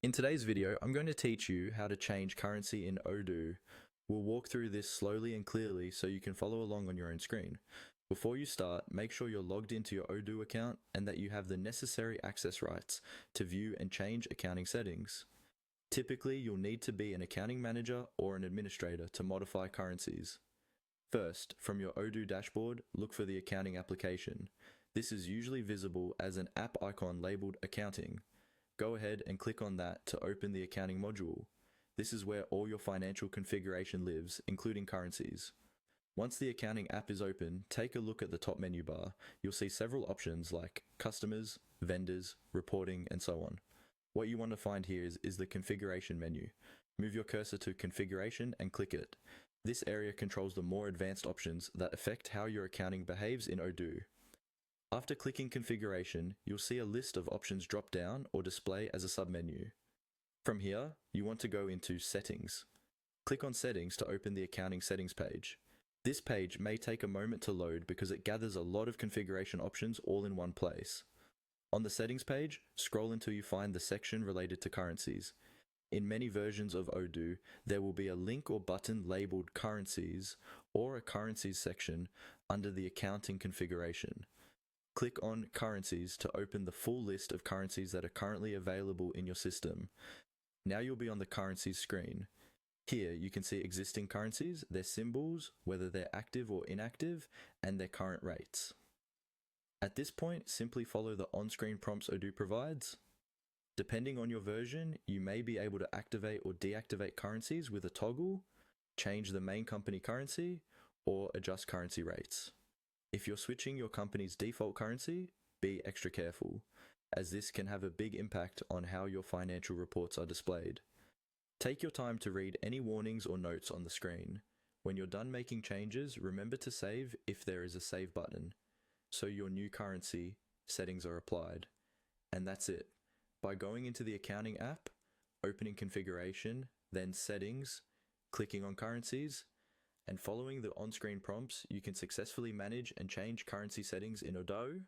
In today's video, I'm going to teach you how to change currency in Odoo. We'll walk through this slowly and clearly so you can follow along on your own screen. Before you start, make sure you're logged into your Odoo account and that you have the necessary access rights to view and change accounting settings. Typically, you'll need to be an accounting manager or an administrator to modify currencies. First, from your Odoo dashboard, look for the accounting application. This is usually visible as an app icon labeled Accounting. Go ahead and click on that to open the accounting module. This is where all your financial configuration lives, including currencies. Once the accounting app is open, take a look at the top menu bar. You'll see several options like customers, vendors, reporting, and so on. What you want to find here is the configuration menu. Move your cursor to configuration and click it. This area controls the more advanced options that affect how your accounting behaves in Odoo. After clicking configuration, you'll see a list of options drop down or display as a submenu. From here, you want to go into Settings. Click on Settings to open the accounting settings page. This page may take a moment to load because it gathers a lot of configuration options all in one place. On the settings page, scroll until you find the section related to currencies. In many versions of Odoo, there will be a link or button labeled Currencies or a Currencies section under the accounting configuration. Click on Currencies to open the full list of currencies that are currently available in your system. Now you'll be on the Currencies screen. Here you can see existing currencies, their symbols, whether they're active or inactive, and their current rates. At this point, simply follow the on-screen prompts Odoo provides. Depending on your version, you may be able to activate or deactivate currencies with a toggle, change the main company currency, or adjust currency rates. If you're switching your company's default currency, be extra careful, as this can have a big impact on how your financial reports are displayed. Take your time to read any warnings or notes on the screen. When you're done making changes, remember to save if there is a save button, so your new currency settings are applied. And that's it. By going into the accounting app, opening configuration, then settings, clicking on currencies, and following the on-screen prompts, you can successfully manage and change currency settings in Odoo